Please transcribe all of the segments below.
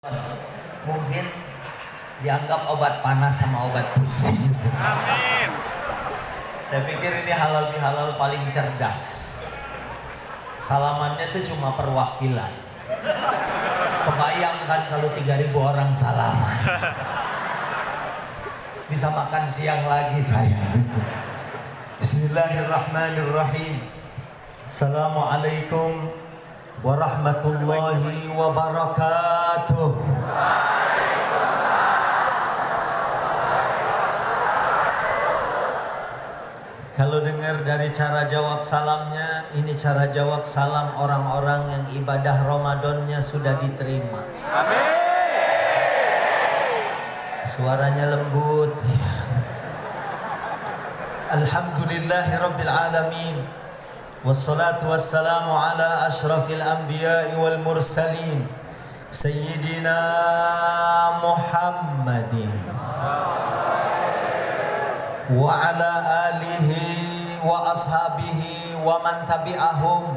Mungkin dianggap obat panas sama obat pusing. Amin. Saya pikir ini halal bihalal paling cerdas. Salamannya itu cuma perwakilan. Kebayangkan kalau 3.000 orang salaman. Bisa makan siang lagi saya. Bismillahirrahmanirrahim. Assalamualaikum warahmatullahi wabarakatuh. Kalau dengar dari cara jawab salamnya, ini cara jawab salam orang-orang yang ibadah Ramadannya sudah diterima. Amin. Suaranya lembut. Alhamdulillahirabbil alamin. Wassalatu wassalamu ala asyrafil anbiya'i wal mursalin Sayyidina Muhammadin wa ala alihi wa ashabihi wa man tabi'ahum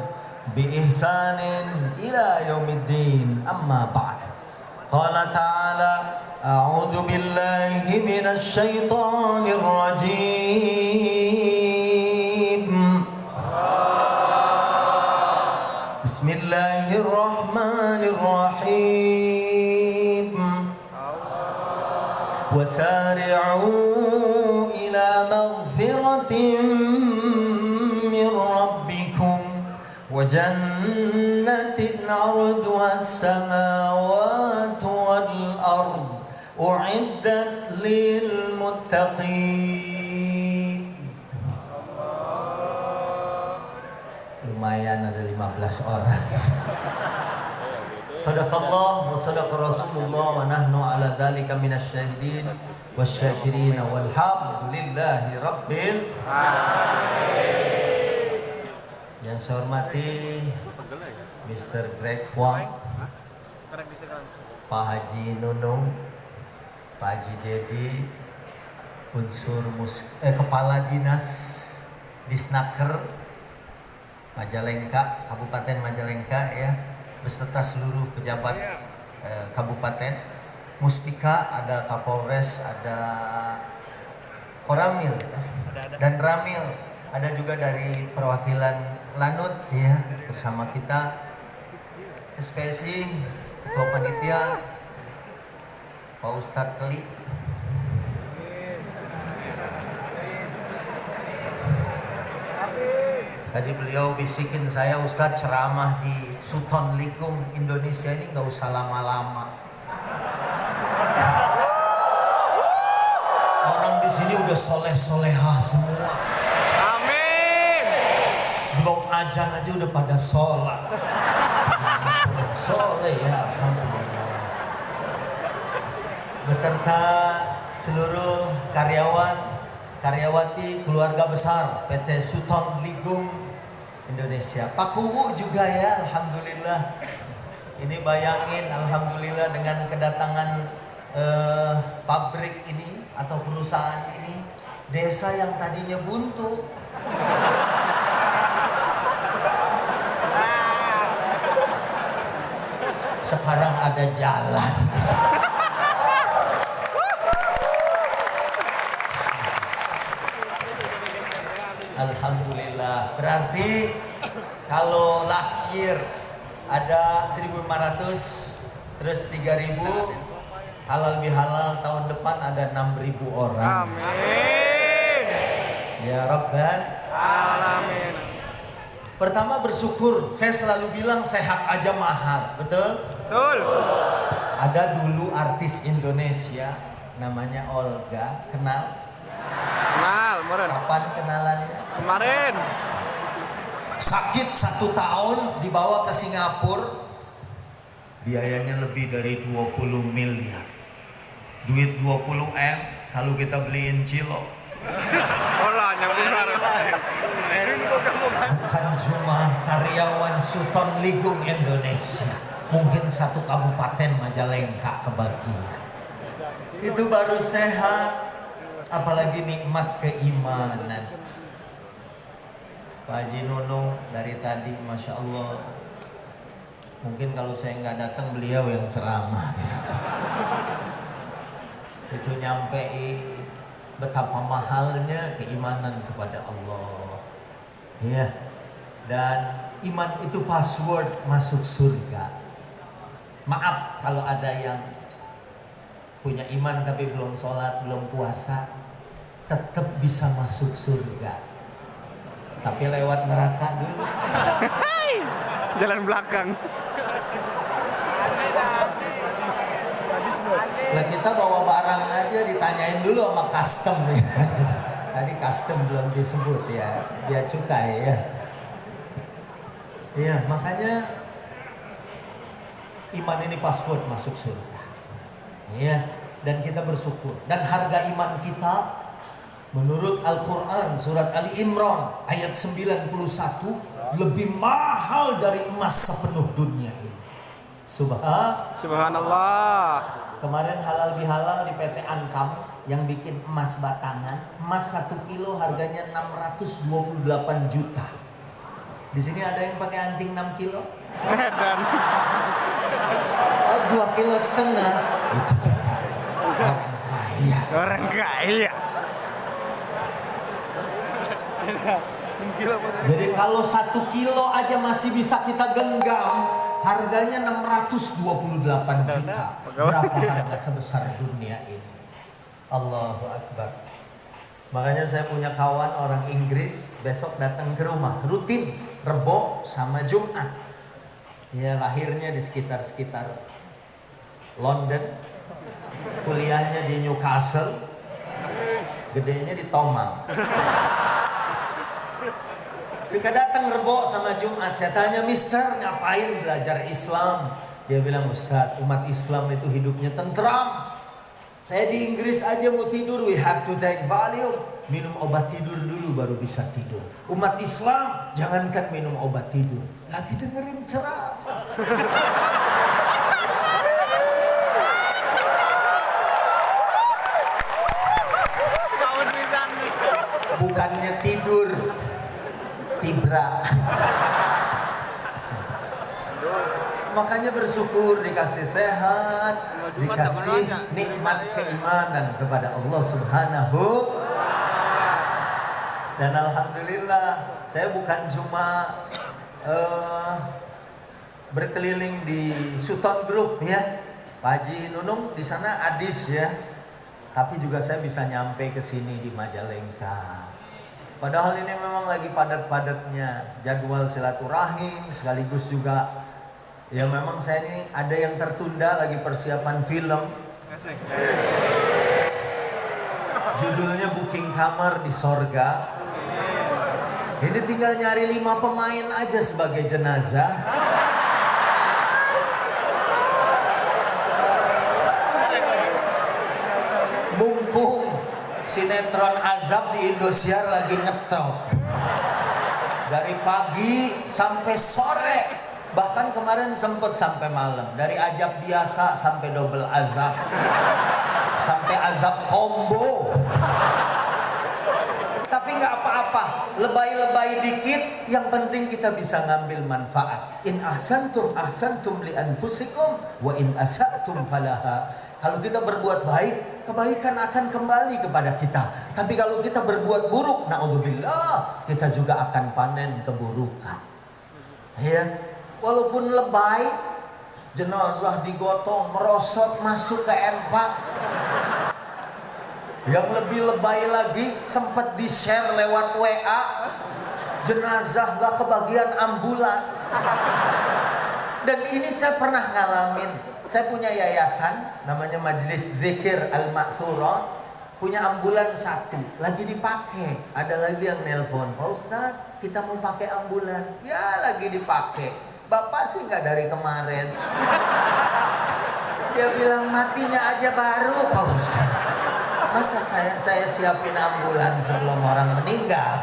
bi ihsanin ila yaumiddin, amma ba'd. Qala ta'ala a'udzu billahi minasy syaithanir rajim. Bismillahirrahmanirrahim. Wasari'u ila maghfiratin min rabbikum wa jannatin 'arduha as-samawati wal ard u'iddat lil muttaqin. Lumayan ada 15 orang. Sadaqallah wa sadaqa Rasulullah wa nahnu ala dzalika minasyahidin wasyakirin walhamdulillahi rabbil alamin. Yang saya hormati Mr. Greg Huang, Pak Haji Nunung, Pak Haji Dedi, unsur Kepala Dinas Disnaker Majalengka, Kabupaten Majalengka ya, beserta seluruh pejabat kabupaten, Muspika, ada Kapolres, ada Koramil dan Ramil, ada juga dari perwakilan Lanut ya bersama kita, SPSI, Ketua Panitia Pak Ustadz Keli. Tadi beliau bisikin saya, Ustadz ceramah di Sultan Ligung Indonesia ini nggak usah lama-lama. Orang di sini udah soleh-solehah semua. Amin. Belum azan aja udah pada sholat. Soleh ya, alhamdulillah. Beserta seluruh karyawan, karyawati keluarga besar PT Sultan Ligung Indonesia. Pak Kuwu juga ya, alhamdulillah. Ini bayangin, alhamdulillah dengan kedatangan pabrik ini atau perusahaan ini, desa yang tadinya buntu sekarang ada jalan. Alhamdulillah. Berarti kalau last year ada 1.500, terus 3.000, halal bihalal tahun depan ada 6.000 orang. Amin. Ya Rabbal Alamin. Pertama bersyukur. Saya selalu bilang sehat aja mahal, betul? Betul. Ada dulu artis Indonesia namanya Olga, kenal? Kenal, meren. Kapan kenalannya? Kemarin. Sakit 1 tahun, dibawa ke Singapura, biayanya lebih dari 20 miliar. Duit 20 M kalau kita beliin cilok. Olah nyambung bareng. Bukan cuma karyawan Sultan Ligung Indonesia, mungkin satu kabupaten Majalengka kebagian. Itu baru sehat, apalagi nikmat keimanan. Pak Haji Nunung dari tadi Masya Allah Mungkin kalau saya nggak datang beliau yang ceramah gitu. Itu nyampe betapa mahalnya keimanan kepada Allah. Ya. Dan iman itu password masuk surga. Maaf kalau ada yang punya iman tapi belum sholat, belum puasa, tetap bisa masuk surga. Tapi lewat neraka dulu. Jalan belakang. Lah kita bawa barang aja ditanyain dulu sama custom ya. Tadi custom belum disebut ya, dia cukai ya. Iya, makanya iman ini password masuk surga. Iya, dan kita bersyukur. Dan harga iman kita menurut Al-Quran surat Ali Imran ayat 91 lebih mahal dari emas sepenuh dunia ini. Subhanallah. Kemarin halal bihalal di PT Ankam yang bikin emas batangan, emas 1 kilo harganya 628 juta. Di sini ada yang pakai anting 6 kilo? Dan 2,5 kilo. Iya. orang kaya. Jadi kalau 1 kilo aja masih bisa kita genggam, harganya 628 juta. Berapa harga sebesar dunia ini? Allahu Akbar. Makanya saya punya kawan orang Inggris, besok datang ke rumah, rutin Rebo sama Jumat. Ya lahirnya di sekitar London, kuliahnya di Newcastle, gedenya di Tomang. Suka datang Rebo sama Jumat. Saya tanya, Mister ngapain belajar Islam? Dia bilang, Ustaz, umat Islam itu hidupnya tentram. Saya di Inggris aja mau tidur, we have to take Valium. Minum obat tidur dulu baru bisa tidur. Umat Islam jangankan minum obat tidur, lagi dengerin ceramah. Bukannya tidur, tibra. Makanya bersyukur dikasih sehat, dikasih nikmat keimanan kepada Allah Subhanahu. Dan alhamdulillah saya bukan cuma berkeliling di Sutton Group ya, Pak Haji Nunung di sana Adis ya, tapi juga saya bisa nyampe ke sini di Majalengka. Padahal ini memang lagi padat-padatnya jadwal silaturahim, sekaligus juga ya memang saya ini ada yang tertunda lagi persiapan film. Judulnya Booking Kamar di Sorga. Ini tinggal nyari 5 pemain aja sebagai jenazah. Mumpung sinetron azab di Indosiar lagi ngetop. Dari pagi sampai sore. Bahkan kemarin sempat sampai malam. Dari azab biasa sampai double azab. Sampai azab combo. Tapi nggak apa-apa. Lebay-lebay dikit. Yang penting kita bisa ngambil manfaat. In ahsantum ahsantum li anfusikum. Wa in asa'tum falaha. Kalau kita berbuat baik, kebaikan akan kembali kepada kita. Tapi kalau kita berbuat buruk, na'udzubillah, kita juga akan panen keburukan. Ya, walaupun lebay, jenazah digotong, merosot masuk ke empang. Yang lebih lebay lagi, sempat di-share lewat WA, jenazah gak kebagian ambulan. Dan ini saya pernah ngalamin. Saya punya yayasan, namanya Majelis Dzikir Al-Ma'thurah, punya ambulan 1, lagi dipakai. Ada lagi yang nelpon, Pak Ustadz, kita mau pakai ambulan. Ya lagi dipakai. Bapak sih nggak dari kemarin. Dia bilang matinya aja baru, Pak Ustadz. Masa kayak saya siapin ambulan sebelum orang meninggal?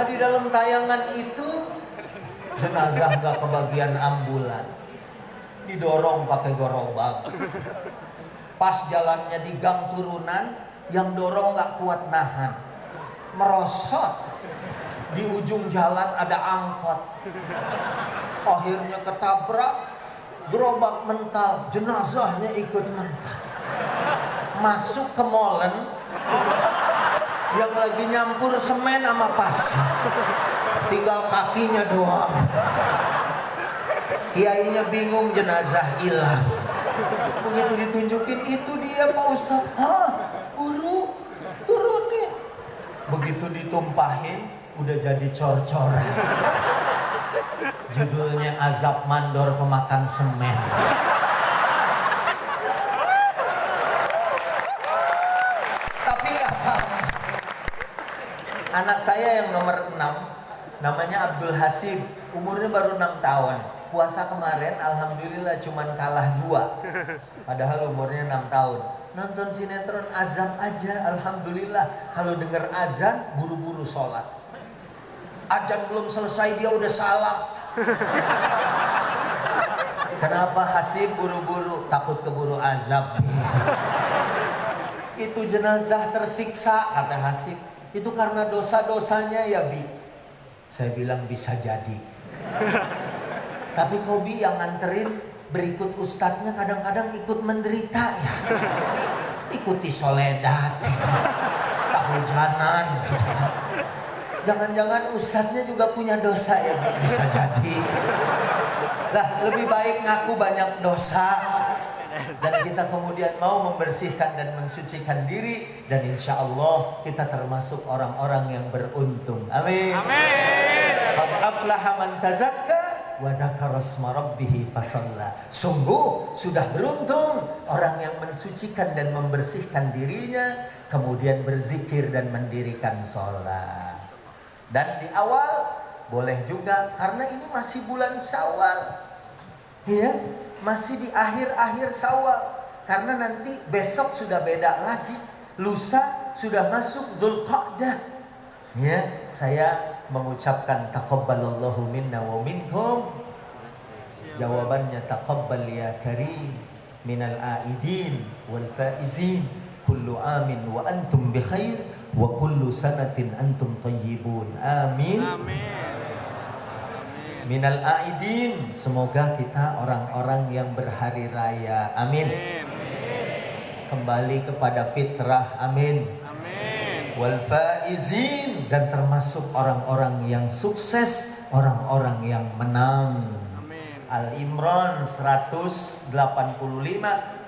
Di dalam tayangan itu jenazah nggak kebagian ambulan. Didorong pakai gerobak. Pas jalannya di gang turunan, yang dorong gak kuat nahan, merosot. Di ujung jalan ada angkot. Akhirnya ketabrak, gerobak mental, jenazahnya ikut mental. Masuk ke molen yang lagi nyampur semen sama pasir, tinggal kakinya doang. Kiainya bingung, jenazah hilang. Begitu ditunjukin, itu dia Pak Ustadz. Hah, guru, turun nih. Begitu ditumpahin, udah jadi cor-coran. Judulnya Azab Mandor Pemakan Semen. Tapi anak saya yang nomor 6, namanya Abdul Hasib, umurnya baru 6 tahun. Puasa kemarin alhamdulillah cuman kalah 2. Padahal umurnya 6 tahun. Nonton sinetron azan aja alhamdulillah. Kalau dengar azan buru-buru sholat. Azan belum selesai dia udah salam. Kenapa Hasib buru-buru? Takut keburu azab. Itu jenazah tersiksa kata Hasib. Itu karena dosa-dosanya ya Bi. Saya bilang bisa jadi. Tapi Kobi yang nganterin berikut ustadznya kadang-kadang ikut menderita ya. Ikuti soledad, tak hujanan. Jangan-jangan ustadznya juga punya dosa ya, bisa jadi. Nah, lebih baik ngaku banyak dosa dan kita kemudian mau membersihkan dan mensucikan diri, dan insya Allah kita termasuk orang-orang yang beruntung. Amin. Amin. Qad aflaha man tazakka wa dzakara isma rabbih fasalla. Sungguh sudah beruntung orang yang mensucikan dan membersihkan dirinya, kemudian berzikir dan mendirikan sholat. Dan di awal boleh juga, karena ini masih bulan Syawal, ya, masih di akhir-akhir Syawal. Karena nanti besok sudah beda lagi, lusa sudah masuk Dzulqa'dah. Ya, saya mengucapkan taqabbalallahu minna wa minkum. Jawabannya taqabbal ya karim minal aidin wal faizin, kullu amin wa antum bi khair wa kullu sanatin antum thayyibun. Amin. Minal aidin, semoga kita orang-orang yang berhari raya. Amin. Kembali kepada fitrah. Amin. Wal faizin, dan termasuk orang-orang yang sukses, orang-orang yang menang. Al-Imran 185,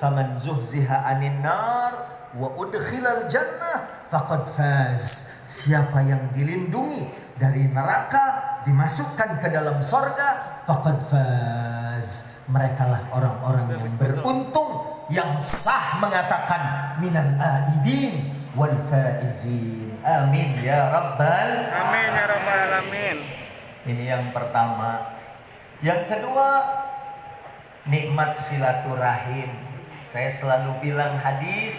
faman zuhziha anin nar wa udkhilal jannah faqad faz. Siapa yang dilindungi dari neraka, dimasukkan ke dalam sorga, faqad faz. Merekalah orang-orang yang beruntung, yang sah mengatakan minal aidin wal faizin. Amin ya rabbal Amin ya rabbal alamin. Ini yang pertama. Yang kedua, nikmat silaturahim. Saya selalu bilang hadis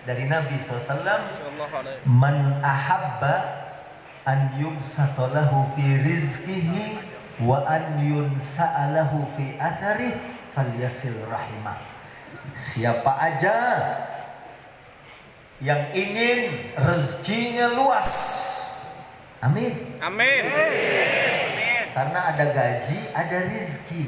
dari Nabi SAW, man ahabba an yubsatalahu fi rizkihi wa an yunsa'alahu fi atharih falyasil rahimah. Siapa aja yang ingin rezekinya luas, amin. Amin. Karena ada gaji, ada rizki.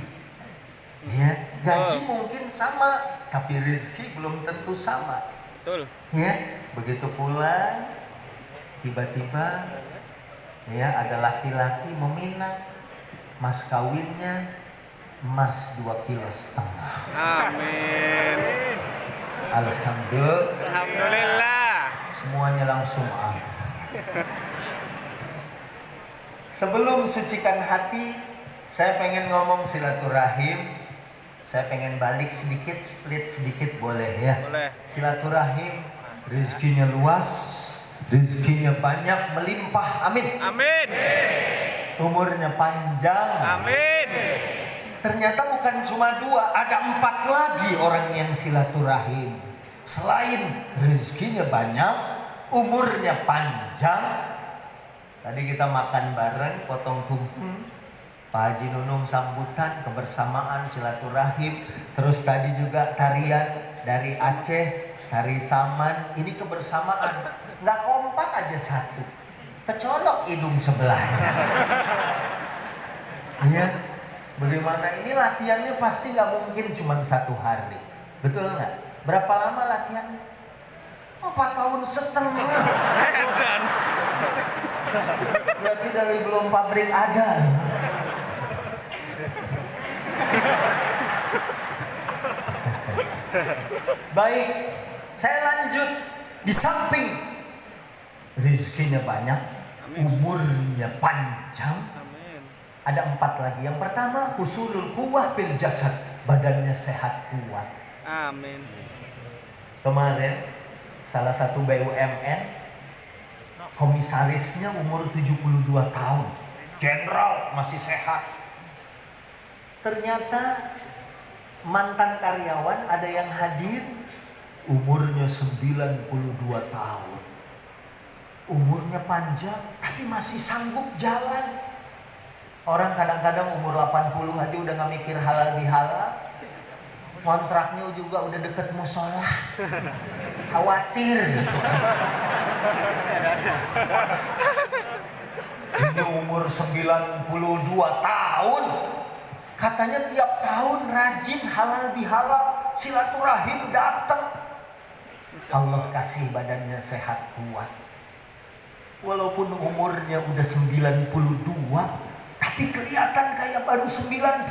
Ya, gaji mungkin sama, tapi rizki belum tentu sama. Betul. Ya, begitu pula tiba-tiba ya ada laki-laki meminang mas kawinnya emas 2,5 kilo. Amin. Alhamdulillah. Semuanya langsung amin. Sebelum sucikan hati, saya pengen ngomong silaturahim. Saya pengen balik sedikit, split sedikit boleh ya? Boleh. Silaturahim, rezekinya luas, rezekinya banyak, melimpah, amin. Amin. Umurnya panjang, Amin. Ternyata bukan cuma 2, ada 4 lagi orang yang silaturahim. Selain rezekinya banyak, umurnya panjang. Tadi kita makan bareng, potong tumpeng, Pak Haji Nunung sambutan, kebersamaan, silaturahim. Terus tadi juga tarian dari Aceh, tari Saman. Ini kebersamaan, nggak kompak aja satu, kecolok hidung sebelahnya. Ya, Bagaimana ini latihannya pasti nggak mungkin cuma 1 hari. Betul nggak? Berapa lama latihannya? 4 tahun setengah. Bukan. Berarti dari belum pabrik ada. Baik, saya lanjut. Di samping rezekinya banyak, umurnya panjang, Amin. ada 4 lagi. Yang pertama, husulul quwwah bil jasad, badannya sehat kuat. Amin. Kemarin salah satu BUMN, komisarisnya umur 72 tahun, jenderal masih sehat. Ternyata mantan karyawan ada yang hadir, umurnya 92 tahun. Umurnya panjang tapi masih sanggup jalan. Orang kadang-kadang umur 80 aja udah gak mikir halal bihalal. Kontraknya juga udah deket musola. Khawatir gitu. Ini umur 92 tahun. Katanya tiap tahun rajin halal bihalal, silaturahim datang. Allah kasih badannya sehat kuat. Walaupun umurnya udah 92, tapi kelihatan kayak baru 91.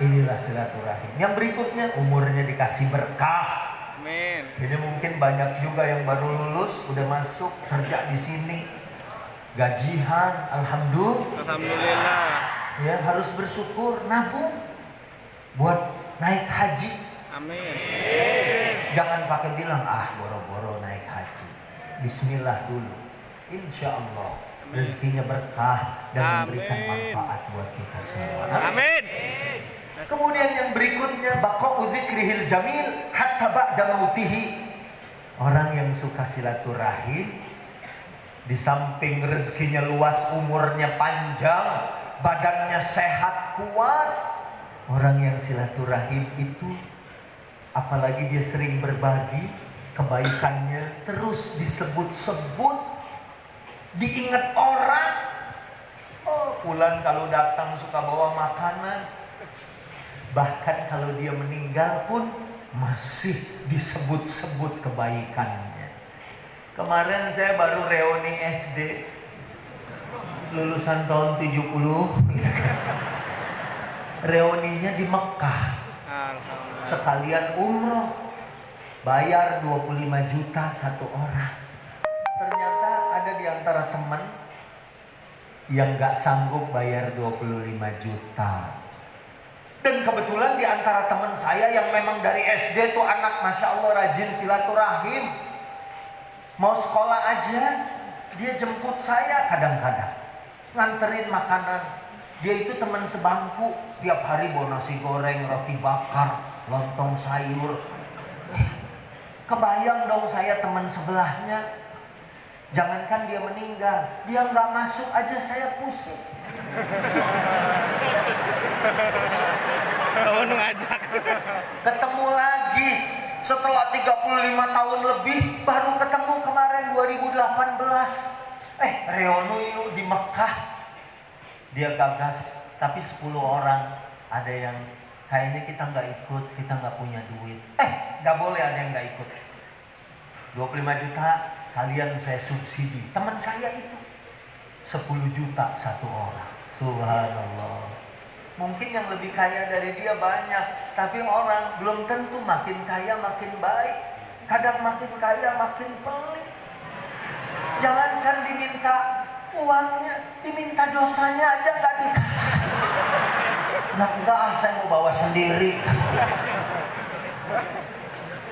Inilah silaturahim. Yang berikutnya, umurnya dikasih berkah. Amin. Ini mungkin banyak juga yang baru lulus, udah masuk kerja di sini, gajian, Alhamdulillah. ya harus bersyukur, nabung buat naik haji. Amin. Jangan pakai bilang boro-boro naik haji. Bismillah dulu. Insya Allah rezekinya berkah dan memberikan manfaat buat kita semua. Amin. Kemudian yang berikutnya, baqa'u dzikrihil jamil hatta ba'da mautihi. Orang yang suka silaturahim, di samping rezekinya luas, umurnya panjang, badannya sehat kuat, orang yang silaturahim itu, apalagi dia sering berbagi, kebaikannya terus disebut-sebut, diingat orang. Oh, Fulan kalau datang suka bawa makanan. Bahkan kalau dia meninggal pun masih disebut-sebut kebaikannya. Kemarin saya baru reuni SD, lulusan tahun 70. Reuninya di Mekah. Alhamdulillah. Sekalian umroh. Bayar 25 juta satu orang. Ternyata ada di antara teman yang gak sanggup bayar 25 juta. Dan kebetulan di antara teman saya yang memang dari SD tuh anak Masya Allah rajin silaturahim. Mau sekolah aja, dia jemput saya kadang-kadang. Nganterin makanan. Dia itu teman sebangku. Tiap hari bawa nasi goreng, roti bakar, lontong sayur. Kebayang dong saya teman sebelahnya. Jangankan dia meninggal, dia nggak masuk aja saya pusing. Kamu ngajak. Ketemu lagi setelah 35 tahun lebih, baru ketemu kemarin 2018. Reuni di Mekah. Dia gagas, tapi 10 orang. Ada yang kayaknya kita nggak ikut, kita nggak punya duit. Nggak boleh ada yang nggak ikut. 25 juta kalian saya subsidi. Teman saya itu 10 juta satu orang. Subhanallah. Mungkin yang lebih kaya dari dia banyak, tapi orang belum tentu makin kaya makin baik. Kadang makin kaya makin pelit. Jangankan diminta uangnya, diminta dosanya aja nggak dikasih. Nah enggak, saya mau bawa sendiri.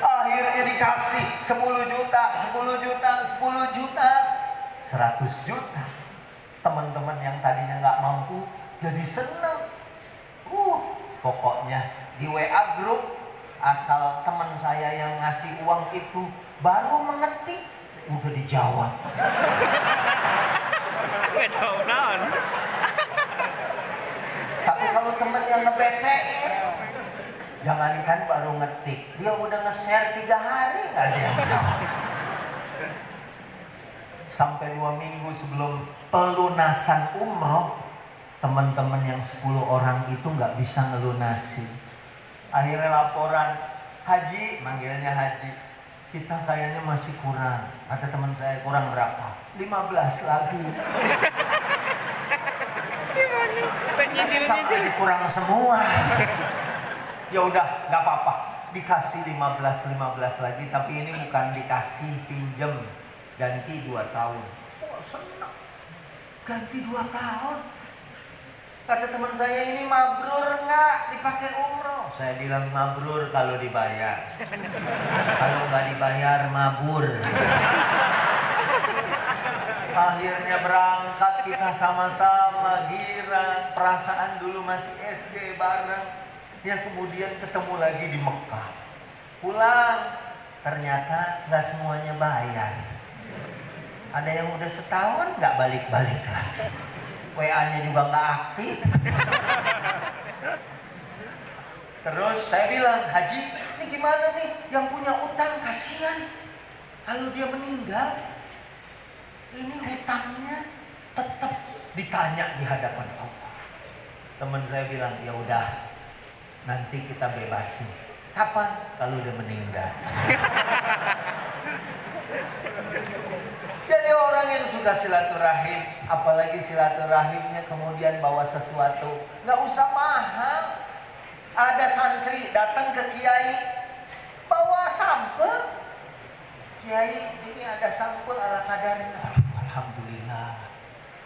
Akhirnya dikasih 10 juta, 10 juta, 10 juta, 100 juta. Teman-teman yang tadinya nggak mampu jadi seneng. Pokoknya di WA grup, asal teman saya yang ngasih uang itu baru mengetik, udah dijawab. Jawab naon. Tapi kalau temen yang nge-BTN, jangankan baru ngetik, dia udah nge-share 3 hari nggak ada yang jawab. sampai 2 minggu sebelum pelunasan umroh, teman-teman yang 10 orang itu nggak bisa ngelunasi. Akhirnya laporan, Haji, manggilnya Haji, kita kayaknya masih kurang. Kata teman saya, kurang berapa? 15 lagi. Sama aja kurang semua. Ya udah, nggak apa-apa, dikasih 15 lagi, tapi ini bukan dikasih pinjem, ganti 2 tahun. Oh, senang, ganti 2 tahun. Kata teman saya, ini mabrur nggak dipakai umroh? Saya bilang mabrur kalau dibayar, kalau nggak dibayar mabur. Akhirnya berangkat kita sama-sama, girang, perasaan dulu masih SD bareng. Ya kemudian ketemu lagi di Mekah. Pulang, ternyata nggak semuanya bayar. Ada yang udah setahun nggak balik-balik lagi. WA-nya juga nggak aktif. Terus saya bilang, Haji, ini gimana nih? Yang punya utang kasihan. Kalau dia meninggal, ini hutangnya tetap ditanya di hadapan Allah. Teman saya bilang, ya udah, nanti kita bebasin. Kapan? Kalau udah meninggal. Jadi orang yang suka silaturahim, apalagi silaturahimnya kemudian bawa sesuatu, nggak usah mahal. Ada santri datang ke kiai, bawa sampel. Kiai, ini ada sampel ala kadarnya. Aduh, alhamdulillah.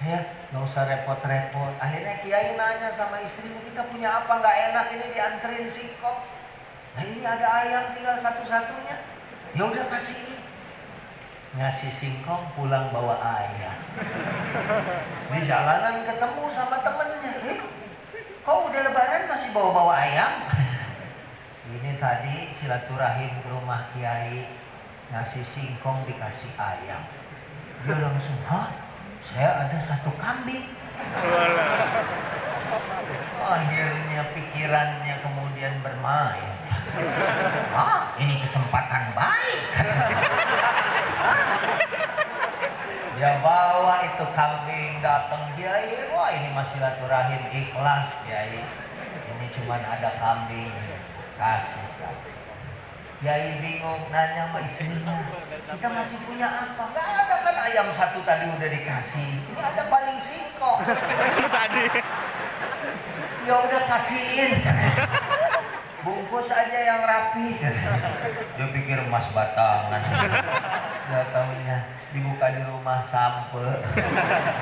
Ya, nggak usah repot-repot. Akhirnya kiai nanya sama istrinya, kita punya apa nggak enak ini dianterin singkong. Nah ini ada ayam tinggal satu-satunya. Ya udah kasihin. Ngasih singkong, pulang bawa ayam. Di jalanan ketemu sama temennya. Kok udah lebaran masih bawa-bawa ayam? Ini tadi silaturahim ke rumah kiai, ngasih singkong dikasih ayam. Dia langsung, hah? Saya ada 1 kambing. Akhirnya pikirannya kemudian bermain. Ini kesempatan baik. Dia bawa itu kambing, datang kiai. Wah, ini masih silaturahim ikhlas kiai. Ini cuman ada kambing, kasih. Kiai bingung, nanya sama istrinya, kita masih punya apa? Nggak ada kan, ayam 1 tadi udah dikasih. Ini ada paling singkong. Tadi. Ya udah kasihin. Bungkus aja yang rapi. Dia pikir emas batangan. Gak taunya dibuka di rumah sampe.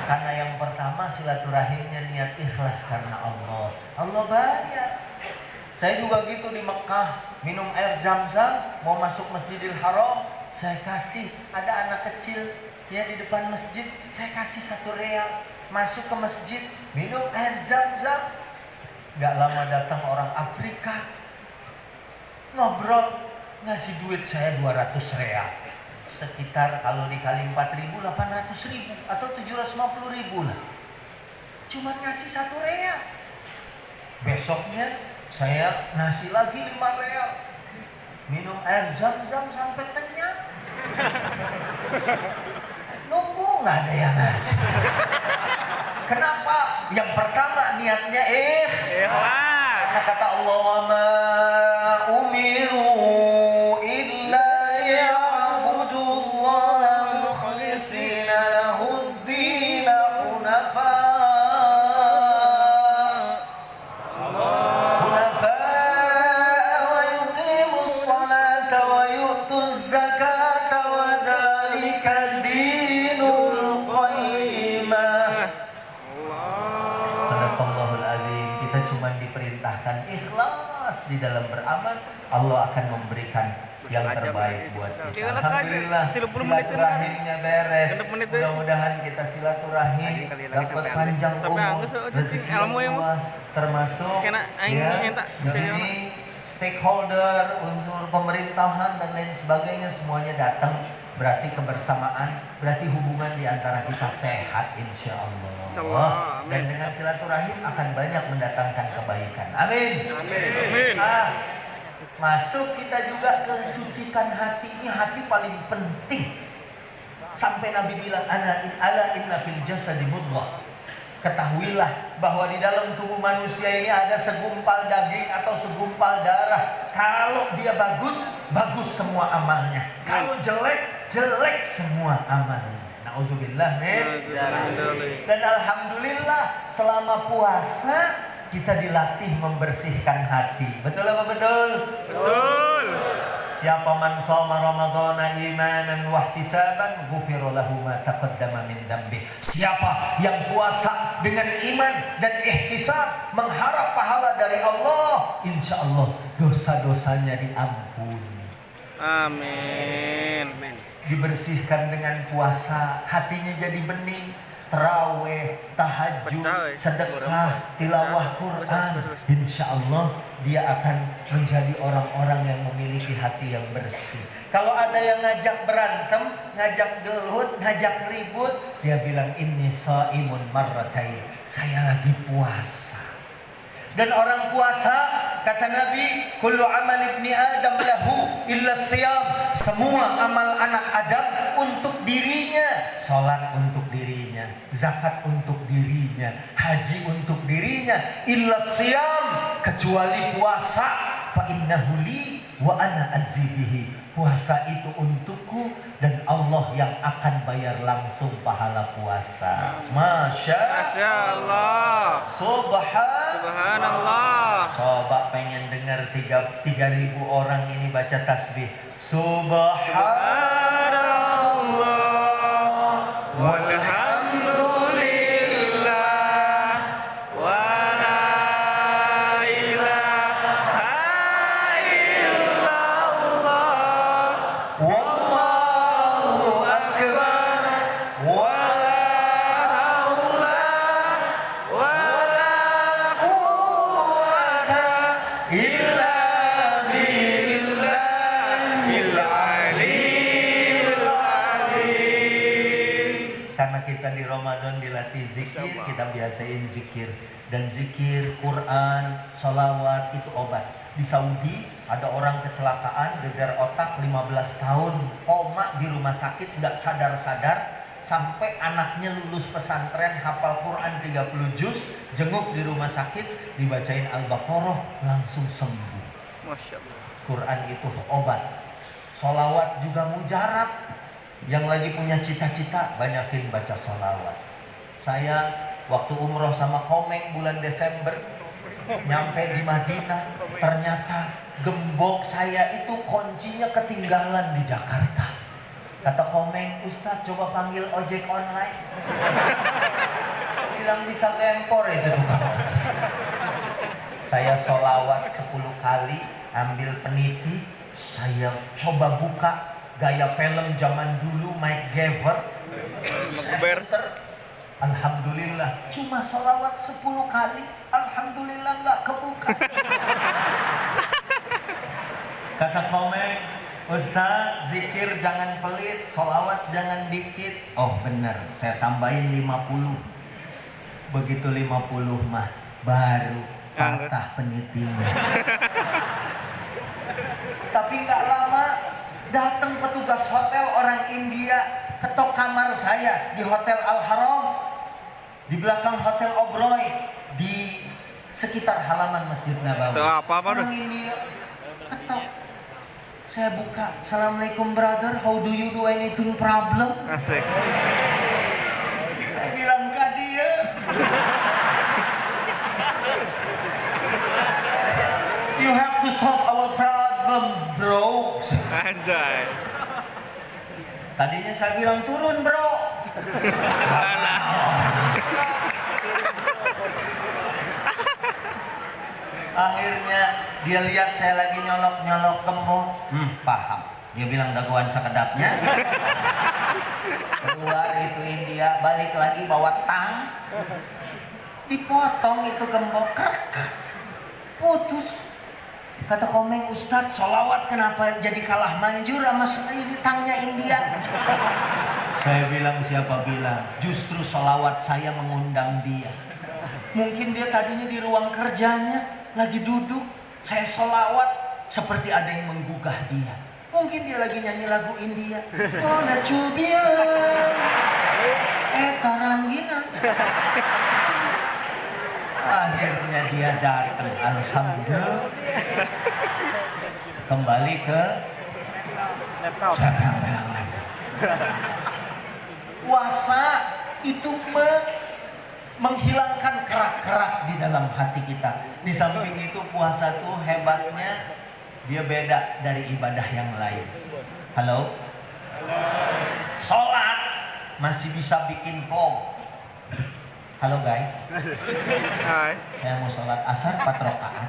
Karena yang pertama silaturahimnya niat ikhlas karena Allah. Allah bayar. Saya juga gitu di Mekah, minum air Zam-Zam, mau masuk Masjidil Haram, saya kasih, ada anak kecil ya di depan masjid, saya kasih 1 real, masuk ke masjid, minum air Zam-Zam. Gak lama datang orang Afrika, ngobrol, ngasih duit saya 200 real, sekitar kalau dikali 4.000, 800.000 atau 750.000 lah. Cuman ngasih 1 real. Besoknya saya ngasih lagi 5 real. Minum air Zam-Zam sampai kenyang. Nunggu nggak ada yang ngasih. Kenapa? Yang pertama niatnya Ikhlas. karena kata Allah, wa ma umiru illa liya'budullaha mukhlishina lahud-din hunafa. Diperintahkan ikhlas di dalam beramal, Allah akan memberikan yang terbaik buat kita. Alhamdulillah, silaturahimnya beres. Mudah-mudahan kita silaturahim dapat panjang umur, rezeki yang luas, termasuk ya di sini stakeholder untuk pemerintahan dan lain sebagainya semuanya datang. Berarti kebersamaan, berarti hubungan di antara kita sehat insya Allah. Dan dengan silaturahim akan banyak mendatangkan kebaikan. Amin. Amin. Masuk kita juga ke sucikan hati. Ini hati paling penting. Sampai Nabi bilang, ala inna fil jasadi mudghah. Ketahuilah bahwa di dalam tubuh manusia ini ada segumpal daging atau segumpal darah. Kalau dia bagus, bagus semua amalnya. Kalau jelek, jelek semua amalnya. Nauzubillah, dan alhamdulillah selama puasa kita dilatih membersihkan hati. Betul apa betul? Betul. Siapa man shoma ramadhana imanan wa ihtisaban ghufira lahu ma taqaddama min dambi. Siapa yang puasa dengan iman dan ihtisab, mengharap pahala dari Allah, insyaallah dosa-dosanya diampuni. Amin. Dibersihkan dengan puasa, hatinya jadi bening. Terawih, tahajud, sedekah, tilawah Quran, insya Allah dia akan menjadi orang-orang yang memiliki hati yang bersih. Kalau ada yang ngajak berantem, ngajak gelut, ngajak ribut, dia bilang inni shaimun marratain, saya lagi puasa. Dan orang puasa, kata Nabi, kullu amal ibni Adam lahu illa siyam. Semua amal anak Adam untuk dirinya. Salat untuk dirinya, zakat untuk dirinya, haji untuk dirinya, illa siyam, kecuali puasa. Fa innahu li wa ana azibihi. Puasa itu untukku dan Allah yang akan bayar langsung pahala puasa. Masya Allah. Subhanallah. Coba pengen dengar 3.000 orang ini baca tasbih. Subhanallah walhamdulillah wa la ilaha illallah wallahu akbar wa la haula wa la quwwata illa billahil aliyyil azim. Karena kita di Ramadan dilatih zikir, kita biasain zikir. Dan zikir, Quran, sholawat itu obat. Di Saudi ada orang kecelakaan, gegar otak 15 tahun, koma di rumah sakit, nggak sadar-sadar. Sampai anaknya lulus pesantren, hafal Quran 30 juz, jenguk di rumah sakit, dibacain Al-Baqarah, langsung sembuh. Masya Allah. Quran itu obat. Sholawat juga mujarab. Yang lagi punya cita-cita, banyakin baca sholawat. Saya waktu umroh sama Komeng bulan Desember, nyampe di Madinah, ternyata gembok saya itu kuncinya ketinggalan di Jakarta. Kata Komeng, Ustadz coba panggil ojek online. Saya bilang bisa gempor itu tukang ojek. Saya sholawat 10 kali, ambil peniti, saya coba buka gaya film zaman dulu Mike Gaver. Alhamdulillah cuma sholawat 10 kali, alhamdulillah nggak kebuka. Kata Komeng, Ustaz zikir jangan pelit, sholawat jangan dikit. Oh benar, saya tambahin 50. Begitu 50 mah baru patah penitinya. Tapi nggak lama datang petugas hotel orang India, ketok kamar saya di Hotel Al-Haram, di belakang Hotel Oberoi, di sekitar halaman Masjid Nabawi. Orang India ketok. Saya buka, Assalamualaikum brother, how do you do, anything problem? Asik. Saya bilang ke dia, you have to solve our problem bro. Anjay. Tadinya saya bilang turun bro. Akhirnya dia lihat saya lagi nyolok-nyolok gembok. Paham. Dia bilang daguan sekedapnya. Keluar itu India, balik lagi bawa tang. Dipotong itu gembok, putus. Kata Komeng, Ustadz, sholawat kenapa jadi kalah manjur sama ini tangnya India? Saya bilang, siapa bilang? Justru sholawat saya mengundang dia. Mungkin dia tadinya di ruang kerjanya, lagi duduk. Saya sholawat seperti ada yang menggugah dia. Mungkin dia lagi nyanyi lagu India. Oh, Najubia. Karanggina. Akhirnya dia datang. Alhamdulillah. Kembali ke siapa yang bilang laptop? Puasa itu menghilangkan kerak-kerak di dalam hati kita. Di samping itu puasa tuh hebatnya dia beda dari ibadah yang lain. Halo? Sholat masih bisa bikin vlog. Halo guys. Hai. Saya mau sholat asar 4 rakaat.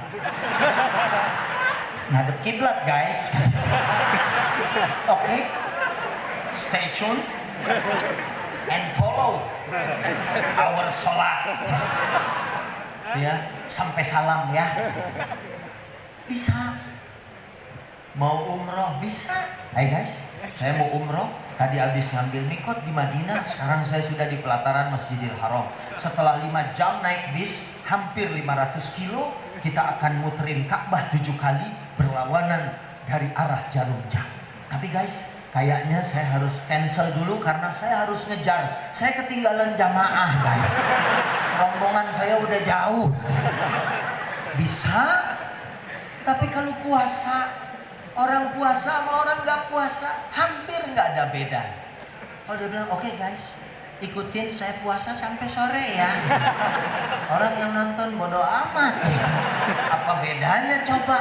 Ngadep kiblat guys. Oke. Stay tune and follow our sholat. Ya, sampai salam ya. Bisa. Mau umroh bisa. Hai guys, saya mau umroh. Tadi habis ngambil mikot di Madinah. Sekarang saya sudah di pelataran Masjidil Haram. Setelah 5 jam naik bis, hampir 500 kilo, kita akan muterin Ka'bah 7 kali berlawanan dari arah Jarum Jam. Tapi guys, kayaknya saya harus cancel dulu karena saya harus ngejar. Saya ketinggalan jamaah guys. Rombongan saya udah jauh. Bisa. Tapi kalau puasa, orang puasa sama orang nggak puasa hampir nggak ada beda. Kalau dia bilang, oke guys, ikutin saya puasa sampai sore ya. Orang yang nonton bodo amat ya. Apa bedanya coba?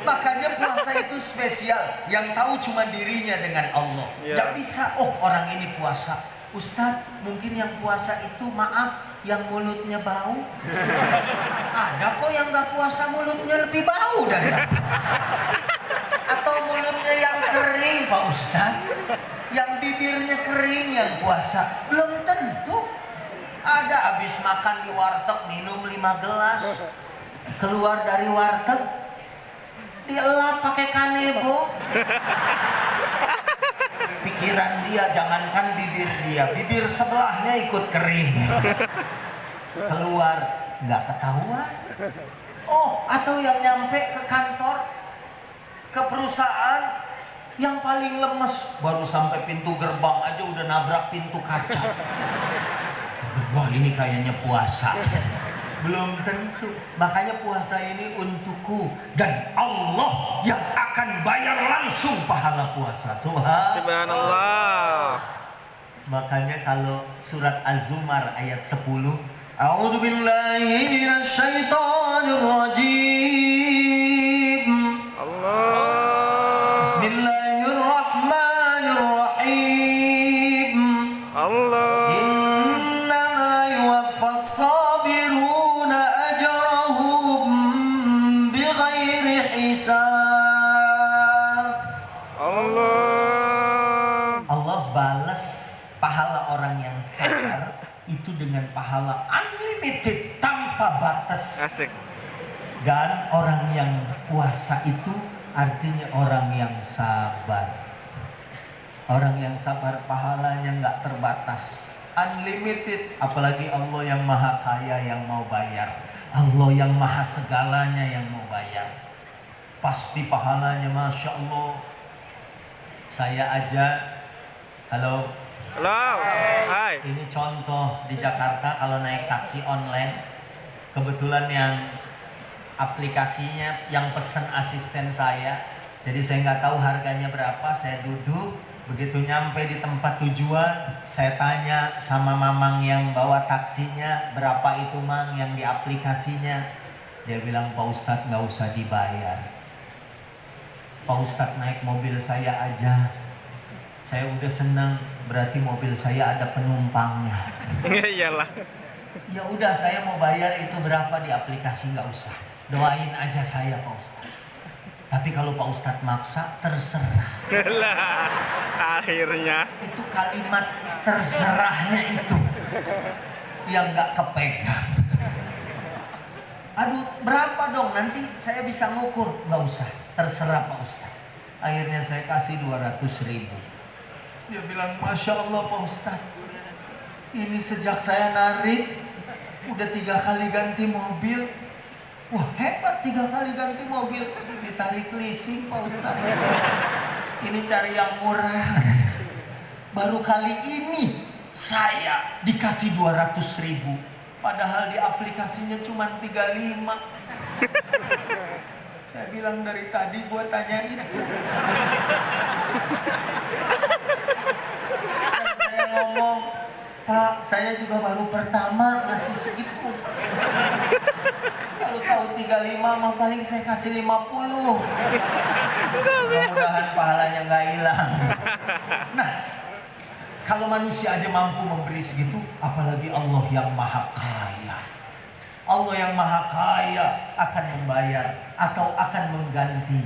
Makanya puasa itu spesial. Yang tahu cuma dirinya dengan Allah. Nggak bisa, oh orang ini puasa. Ustadz, mungkin yang puasa itu maaf, yang mulutnya bau. Ada kok yang nggak puasa mulutnya lebih bau dari yang puasa. Atau mulutnya yang kering Pak Ustadz, yang bibirnya kering yang puasa. Belum tentu. Ada habis makan di warteg minum 5 gelas, keluar dari warteg dielap pakai kanebo. Pikiran dia jangankan bibir dia, bibir sebelahnya ikut kering. Keluar nggak ketahuan. Oh, atau yang nyampe ke kantor, ke perusahaan, yang paling lemes baru sampai pintu gerbang aja udah nabrak pintu kaca. Wah, ini kayaknya puasa. Belum tentu. Makanya puasa ini untukku dan Allah yang akan bayar langsung pahala puasa. Subhanallah. Makanya kalau surat Az-Zumar ayat 10, A'udzu billahi minasy syaithanir rajim. Allah. Bismillahirrahmanirrahim. Allah. Innama yuwaffas sabiruna ajrahum bighairi hisab. Allah balas pahala orang yang sabar itu dengan pahala unlimited tanpa batas. Asik. Dan orang yang puasa itu artinya orang yang sabar. Orang yang sabar pahalanya nggak terbatas, unlimited. Apalagi Allah yang maha kaya yang mau bayar, Allah yang maha segalanya yang mau bayar, pasti pahalanya Masya Allah. Saya aja, halo. Halo. Hai. Ini contoh di Jakarta kalau naik taksi online, kebetulan yang aplikasinya yang pesen asisten saya, jadi saya nggak tahu harganya berapa. Saya duduk, begitu nyampe di tempat tujuan, saya tanya sama mamang yang bawa taksinya, berapa itu mang yang di aplikasinya. Dia bilang, Pak Ustadz nggak usah dibayar. Pak Ustadz naik mobil saya aja, saya udah seneng, berarti mobil saya ada penumpangnya. Iyalah. Ya udah, saya mau bayar itu berapa di aplikasi, nggak usah. Doain aja saya Pak Ustadz. Tapi kalau Pak Ustadz maksa, terserah. Lah, akhirnya. Itu kalimat terserahnya itu yang nggak kepegang. Aduh, berapa dong? Nanti saya bisa ngukur. Nggak usah, terserah Pak Ustadz. Akhirnya saya kasih 200.000. Dia bilang, Masya Allah Pak Ustadz, ini sejak saya narik udah 3 kali ganti mobil. Wah hebat, 3 kali ganti mobil. ditarik leasing Pak Ustaz. Ini cari yang murah. Baru kali ini saya dikasih 200.000. Padahal di aplikasinya cuma 35. Saya bilang dari tadi gua tanya itu. Dan saya ngomong, Pak, saya juga baru pertama ngasih segitu. Kalau tahu 35 mah paling saya kasih 50. Mudah-mudahan pahalanya nggak hilang. Nah, kalau manusia aja mampu memberi segitu, apalagi Allah yang maha kaya. Allah yang maha kaya akan membayar atau akan mengganti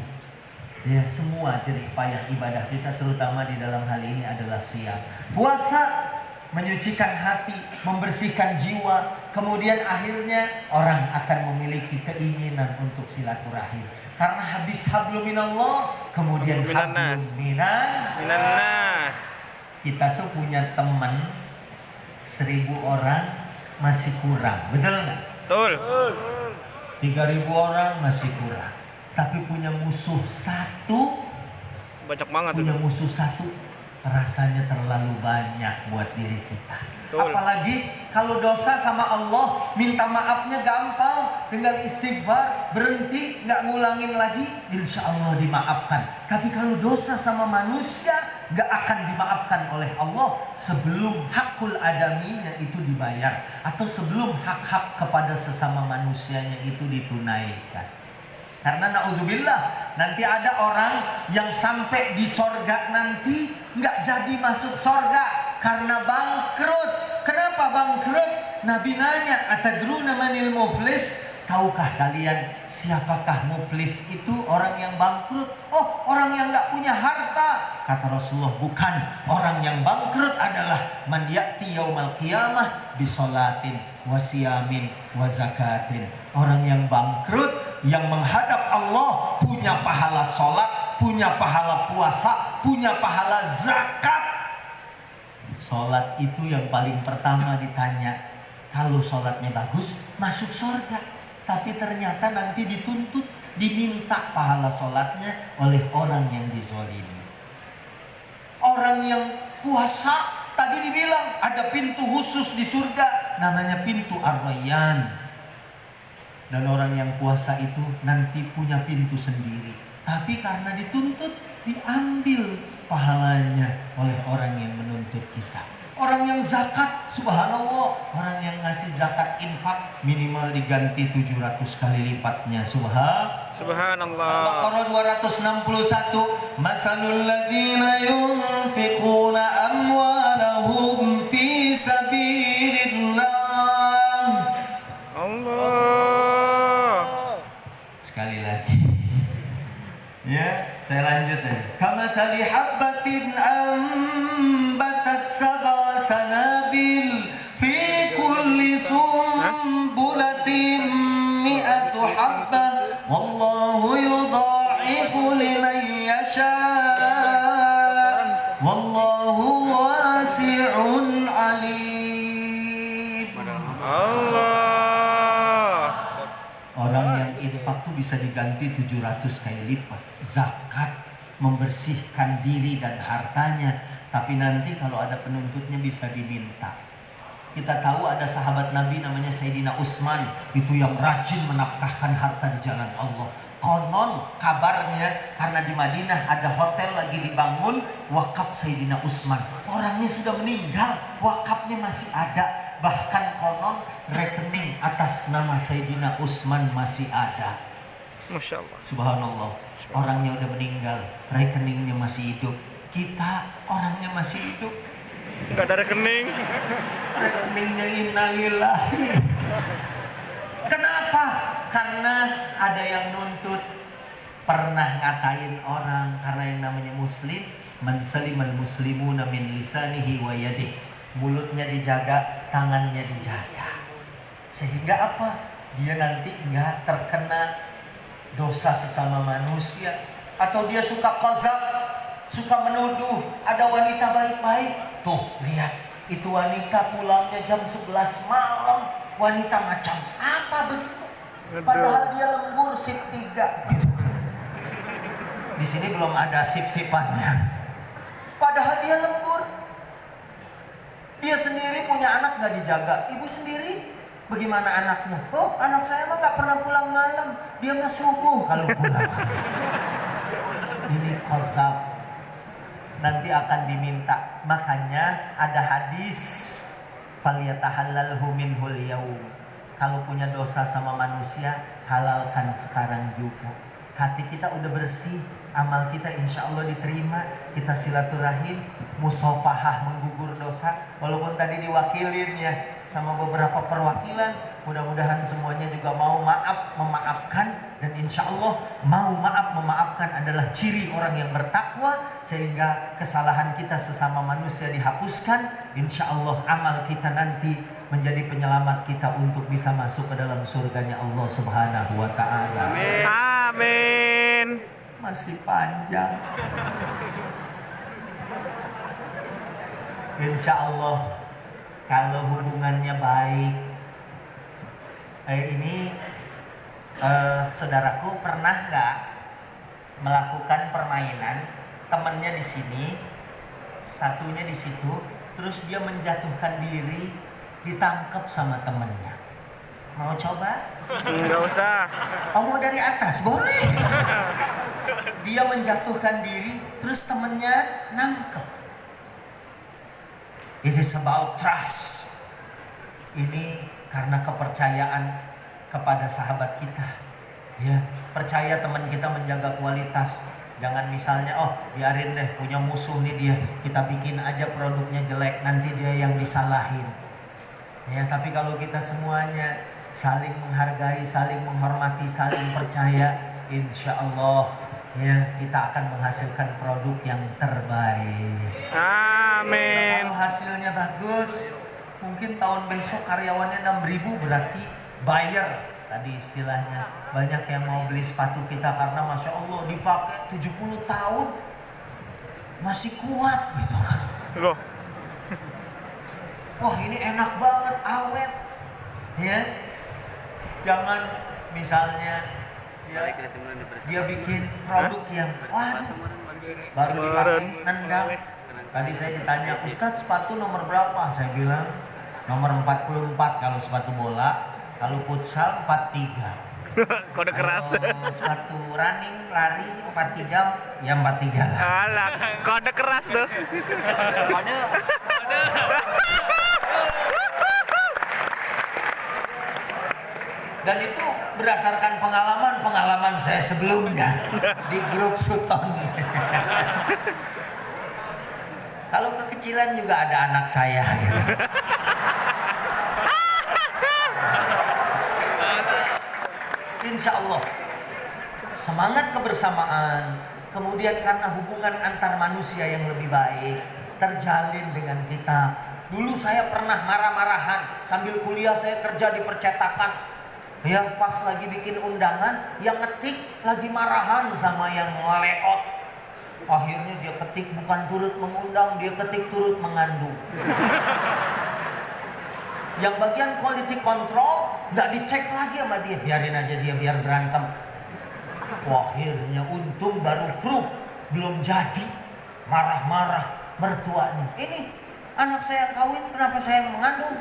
ya semua jerih payah ibadah kita, terutama di dalam hal ini adalah siam. Puasa menyucikan hati, membersihkan jiwa, kemudian akhirnya orang akan memiliki keinginan untuk silaturahim. Karena habis hablum minallah, kemudian hablum minannas. Kita tuh punya teman 1.000 orang masih kurang, betul nggak? Betul. 3.000 orang masih kurang. Tapi punya musuh satu, Banyak banget punya itu. musuh satu, rasanya terlalu banyak buat diri kita. Betul. Apalagi kalau dosa sama Allah, minta maafnya gampang, tinggal istighfar, berhenti, nggak ngulangin lagi, insya Allah dimaafkan. Tapi kalau dosa sama manusia, nggak akan dimaafkan oleh Allah sebelum hakul adaminya itu dibayar, atau sebelum hak-hak kepada sesama manusianya itu ditunaikan. Karena na'udzubillah, nanti ada orang yang sampai di sorga nanti nggak jadi masuk sorga karena bangkrut. Kenapa bangkrut? Nabi nanya, atadruna manil muflis? Tahukah kalian siapakah muflis itu? Orang yang bangkrut. Oh, orang yang nggak punya harta. Kata Rasulullah, bukan. Orang yang bangkrut adalah man ya'ti yaumal qiyamah bisolatin wasiyamin wazakatin. Orang yang bangkrut, yang menghadap Allah, punya pahala sholat, punya pahala puasa, punya pahala zakat. Sholat itu yang paling pertama ditanya. Kalau sholatnya bagus, masuk surga. Tapi ternyata nanti dituntut, diminta pahala sholatnya oleh orang yang dizolimi. Orang yang puasa, tadi dibilang ada pintu khusus di surga, namanya pintu Ar-Rayyan. Dan orang yang puasa itu nanti punya pintu sendiri. Tapi karena dituntut, diambil pahalanya oleh orang yang menuntut kita. Orang yang zakat, subhanallah, orang yang ngasih zakat infak minimal diganti 700 kali lipatnya. Subhanallah. Al-Baqarah 261. Masalul ladzina yunfiquna amwalahum fi sabilillah. Allah. Sekali lagi. Ya, saya lanjut ya. Kamathali habbatin ambatat sab'a sanabil fi kulli sumbulatin mi'atu habbah wallahu yudha'ifu liman yasha wallahu wasi'un alim. Allah. Orang yang infak tuh bisa diganti 700 kali lipat. Zakat membersihkan diri dan hartanya. Tapi nanti kalau ada penuntutnya bisa diminta. Kita tahu ada sahabat Nabi namanya Sayyidina Utsman. Itu yang rajin menafkahkan harta di jalan Allah. Konon kabarnya karena di Madinah ada hotel lagi dibangun, wakaf Sayyidina Utsman. Orangnya sudah meninggal, wakafnya masih ada. Bahkan konon rekening atas nama Sayyidina Utsman masih ada. Masya Allah. Subhanallah. Orangnya udah meninggal, rekeningnya masih hidup. Kita orangnya masih hidup, Gak ada rekening. rekeningnya innalillahi. Kenapa? Karena ada yang nuntut. Pernah ngatain orang, karena yang namanya muslim, man salimal muslimuna min lisanihi wa yadihi. Mulutnya dijaga, tangannya dijaga. Sehingga apa? Dia nanti nggak terkena dosa sesama manusia. Atau dia suka qazab, suka menuduh. Ada wanita baik-baik. Tuh, lihat. Itu wanita pulangnya jam 11 malam. Wanita macam apa begitu? Padahal dia lembur shift 3. Di sini belum ada sip-sipannya. Padahal dia lembur. Dia sendiri punya anak nggak dijaga. Ibu sendiri, bagaimana anaknya? Oh, anak saya mah nggak pernah pulang malam. Dia mah subuh kalau pulang. Ini kozab. Nanti akan diminta. Makanya ada hadis, falyatahallalhu minhul yaum. Kalau punya dosa sama manusia, halalkan sekarang juga. Hati kita udah bersih, amal kita insya Allah diterima. Kita silaturahim, musofahah, menggugur dosa. Walaupun tadi diwakilin ya sama beberapa perwakilan, mudah-mudahan semuanya juga mau maaf memaafkan. Dan insya Allah mau maaf memaafkan adalah ciri orang yang bertakwa, sehingga kesalahan kita sesama manusia dihapuskan. Insya Allah amal kita nanti menjadi penyelamat kita untuk bisa masuk ke dalam surganya Allah Subhanahu wa ta'ala. Amin. Masih panjang. Insya Allah kalau hubungannya baik. Saudaraku pernah nggak melakukan permainan, temennya di sini, satunya di situ, terus dia menjatuhkan diri, ditangkap sama temennya. Mau coba? Nggak usah. Oh, mau dari atas? Boleh. Dia menjatuhkan diri, terus temennya nangkep. It is about trust. Ini karena kepercayaan kepada sahabat kita. Ya, percaya teman kita menjaga kualitas. Jangan misalnya, oh biarin deh punya musuh nih dia, kita bikin aja produknya jelek, nanti dia yang disalahin. Ya, tapi kalau kita semuanya saling menghargai, saling menghormati, saling percaya, insya Allah ya kita akan menghasilkan produk yang terbaik. Amin. Kalau hasilnya bagus, mungkin tahun besok karyawannya 6.000, berarti buyer tadi istilahnya. Banyak yang mau beli sepatu kita karena Masya Allah dipakai 70 tahun masih kuat gitu kan. Loh. Wah ini enak banget, awet. Ya, jangan misalnya dia bikin produk yang waduh baru dipakai nendang. Tadi saya ditanya, Ustadz sepatu nomor berapa? Saya bilang nomor 44 kalau sepatu bola, kalau futsal 43. Kode keras. Kalau sepatu running lari 43 ya 43 lah. Alah, kode keras tuh. Dan itu berdasarkan pengalaman saya sebelumnya di grup Suton. Kalau kekecilan juga ada anak saya. Insya Allah semangat kebersamaan, kemudian karena hubungan antar manusia yang lebih baik terjalin dengan kita. Dulu saya pernah marah-marahan sambil kuliah, saya kerja di percetakan. Yang pas lagi bikin undangan, yang ngetik lagi marahan sama yang layout. Akhirnya dia ketik bukan turut mengundang, dia ketik turut mengandung. Yang bagian quality control nggak dicek lagi sama dia, biarin aja dia biar berantem. Wah, akhirnya untung baru grup belum jadi, marah-marah mertuanya. Ini anak saya kawin, kenapa saya mengandung?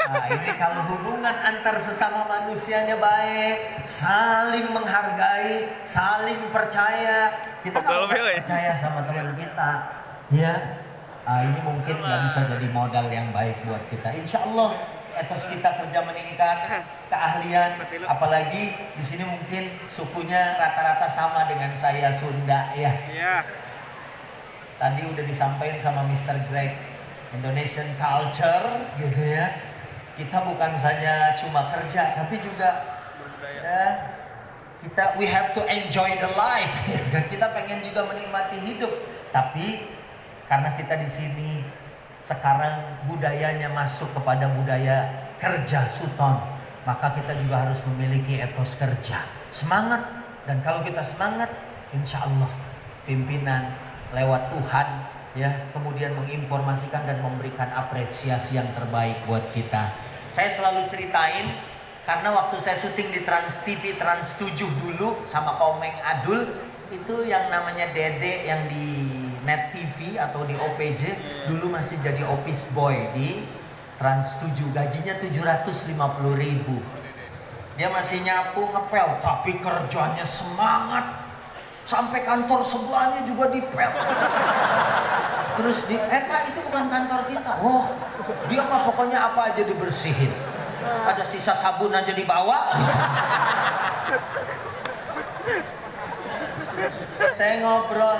Nah, ini kalau hubungan antar sesama manusianya baik, saling menghargai, saling percaya. Kita kalau percaya sama teman kita, ya, ini mungkin nggak bisa jadi modal yang baik buat kita. Insya Allah, etos kita kerja meningkat, keahlian, apalagi di sini mungkin sukunya rata-rata sama dengan saya, Sunda, ya. Iya. Tadi udah disampaikan sama Mr. Greg, Indonesian culture, gitu ya. Kita bukan saja cuma kerja, tapi juga ya, we have to enjoy the life. Dan kita pengen juga menikmati hidup. Tapi karena kita di sini sekarang budayanya masuk kepada budaya kerja Suton, maka kita juga harus memiliki etos kerja, semangat. Dan kalau kita semangat, insya Allah pimpinan lewat Tuhan ya kemudian menginformasikan dan memberikan apresiasi yang terbaik buat kita. Saya selalu ceritain Karena waktu saya syuting di Trans TV, Trans 7 dulu sama Komeng Adul, itu yang namanya Dede yang di Net TV atau di OPJ dulu masih jadi office boy di Trans 7, gajinya 750.000. Dia masih nyapu ngepel, tapi kerjanya semangat. Sampai kantor sebelahnya juga dipel. Terus Pak itu bukan kantor kita. Oh, dia mah pokoknya apa aja dibersihin. Ada sisa sabun aja dibawa. Saya ngobrol,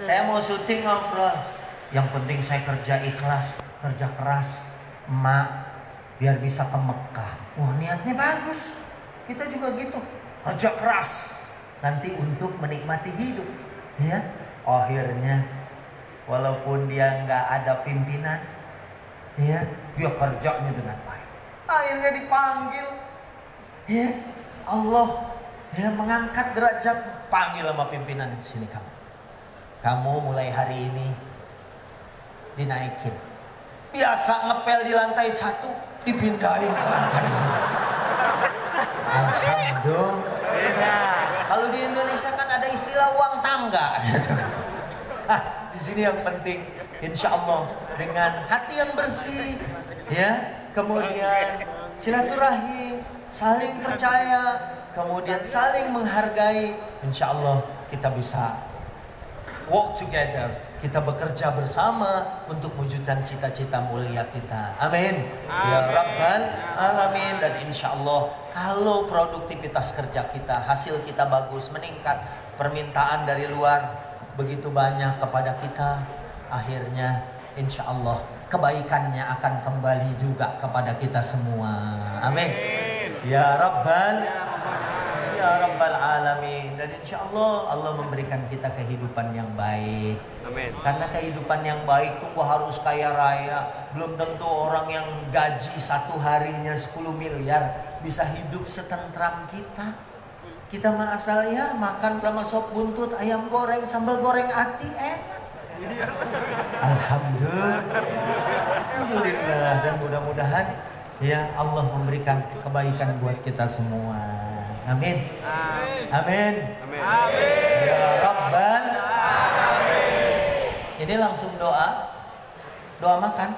saya mau syuting ngobrol. Yang penting saya kerja ikhlas, kerja keras, emak, biar bisa ke Mekah. Wah, niatnya bagus. Kita juga gitu, kerja keras nanti untuk menikmati hidup, ya. Akhirnya walaupun dia nggak ada pimpinan, ya, dia kerjanya dengan baik. Akhirnya dipanggil, ya, Allah ya mengangkat derajat, panggil sama pimpinan, sini kamu mulai hari ini dinaikin. Biasa ngepel di lantai 1, dipindahin ke lantai 5. Alhamdulillah. Kalau di Indonesia kan ada istilah uang tangga. Di sini yang penting, insya Allah dengan hati yang bersih, ya, kemudian silaturahim, saling percaya, kemudian saling menghargai, insya Allah kita bisa walk together, kita bekerja bersama untuk mewujudkan cita-cita mulia kita. Amin. Ya Rabbal Alamin. Dan insya Allah kalau produktivitas kerja kita, hasil kita bagus, meningkat, permintaan dari luar begitu banyak kepada kita, akhirnya insya Allah kebaikannya akan kembali juga kepada kita semua. Amin. Ya Rabbal Alamin. Dan insya Allah Allah memberikan kita kehidupan yang baik. Amin. Karena kehidupan yang baik tunggu harus kaya raya. Belum tentu orang yang gaji satu harinya 10 miliar bisa hidup setentram kita. Kita mah asal ya makan sama sop buntut, ayam goreng, sambal goreng ati enak. Alhamdulillah. Dan mudah-mudahan ya Allah memberikan kebaikan buat kita semua. Amin. Amin. Ya Rabbal. Ini langsung doa. Doa makan.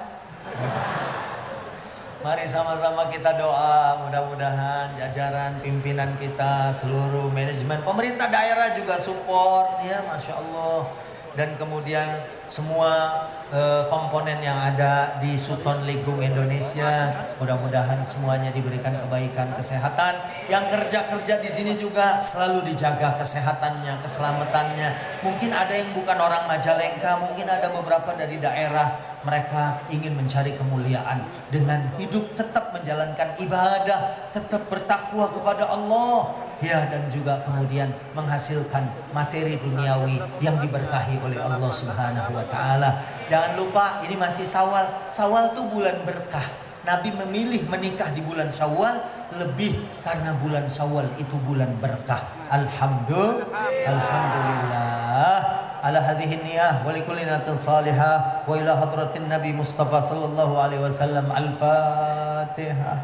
Mari sama-sama kita doa, mudah-mudahan jajaran pimpinan kita, seluruh manajemen, pemerintah daerah juga support, ya Masya Allah. Dan kemudian semua komponen yang ada di Suton Ligung Indonesia, mudah-mudahan semuanya diberikan kebaikan, kesehatan. Yang kerja-kerja di sini juga selalu dijaga kesehatannya, keselamatannya. Mungkin ada yang bukan orang Majalengka, mungkin ada beberapa dari daerah, mereka ingin mencari kemuliaan dengan hidup tetap menjalankan ibadah, tetap bertakwa kepada Allah, ya, dan juga kemudian menghasilkan materi duniawi yang diberkahi oleh Allah Subhanahu wa taala. Jangan lupa ini masih Syawal. Syawal itu bulan berkah. Nabi memilih menikah di bulan Syawal lebih karena bulan Syawal itu bulan berkah. Alhamdulillah. Ala hadhihi niyah wa likulli niyatin salihah wa ila hadratin Nabi Mustafa sallallahu alaihi wasallam. Al-Fatihah.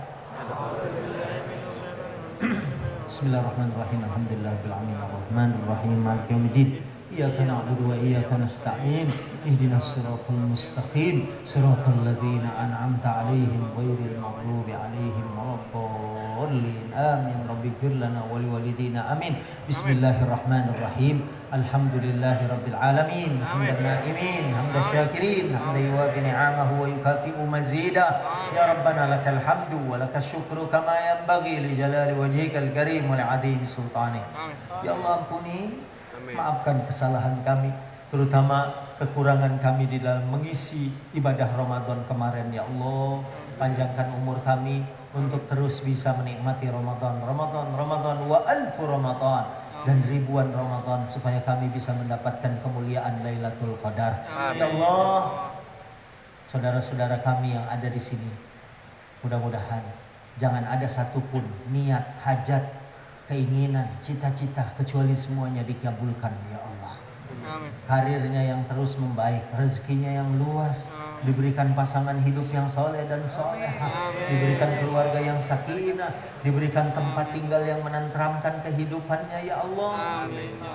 Bismillahirrahmanirrahim. Alhamdulillahirabbil alamin arrahmanir rahim maliki yaumiddin. Iyyaka na'budu wa iyyaka nasta'in. Ihdinas siratal mustaqim. Siratal ladzina an'amta 'alaihim ghairil maghdubi 'alaihim waladdallin. Amin. Rabbighfir lana wa liwalidina. Amin. Bismillahirrahmanirrahim. Alhamdulillahirabbil alamin. Hamdan na'imin, hamdan syakirin, hamdan yuwafi ni'amahu wa yukafi'u mazida. Ya Rabbana lakal hamdu wa lakas syukru kama yanbaghi li jalali wajhikal karim wa li 'azimi sultanik. Ya Allah ampuni, maafkan kesalahan kami, terutama kekurangan kami di dalam mengisi ibadah Ramadan kemarin. Ya Allah, panjangkan umur kami untuk terus bisa menikmati Ramadan wa alfu Ramadan dan ribuan Ramadan, supaya kami bisa mendapatkan kemuliaan Lailatul Qadar. Ya Allah, saudara-saudara kami yang ada di sini, mudah-mudahan jangan ada satupun niat, hajat, keinginan, cita-cita kecuali semuanya dikabulkan ya Allah. Karirnya yang terus membaik, rezekinya yang luas, diberikan pasangan hidup yang soleh dan solehah, diberikan keluarga yang sakinah, diberikan tempat tinggal yang menenteramkan kehidupannya ya Allah.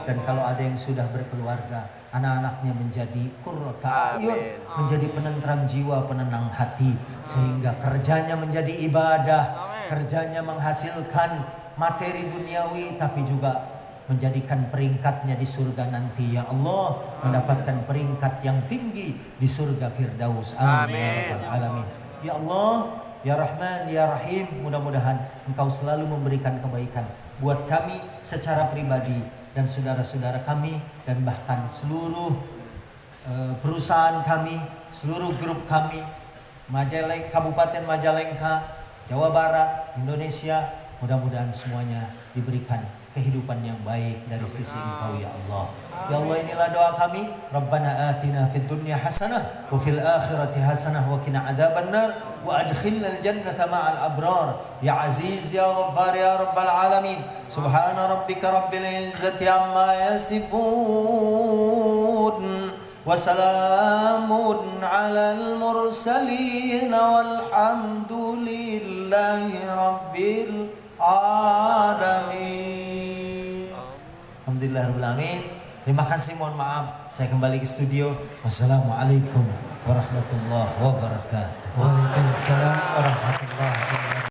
Dan kalau ada yang sudah berkeluarga, anak-anaknya menjadi qurrata a'yun, menjadi penentram jiwa, penenang hati, sehingga kerjanya menjadi ibadah, kerjanya menghasilkan materi duniawi, tapi juga menjadikan peringkatnya di surga nanti ya Allah, mendapatkan peringkat yang tinggi di surga Firdaus. Amin ya rabbal alamin. Ya Allah, ya Rahman, ya Rahim, mudah-mudahan Engkau selalu memberikan kebaikan buat kami secara pribadi dan saudara-saudara kami, dan bahkan seluruh perusahaan kami, seluruh grup kami, Kabupaten Majalengka, Jawa Barat, Indonesia. Mudah-mudahan semuanya diberikan kehidupan yang baik dari sisi Engkau ya Allah. Ya Allah, inilah doa kami. Rabbana atina fid dunya hasanah wa fil akhirati hasanah wa qina adzabannar wa adkhilnal jannata ma'al abrar ya aziz ya ghaffar ya rabbal alamin. Subhana rabbika rabbil izzati amma yasifun wa salamun alal mursalin walhamdulillahi rabbil alamin. Alhamdulillahirrahmanirrahim. Terima kasih, mohon maaf. Saya kembali ke studio. Wassalamualaikum warahmatullahi wabarakatuh. Waalaikumsalam warahmatullahi wabarakatuh.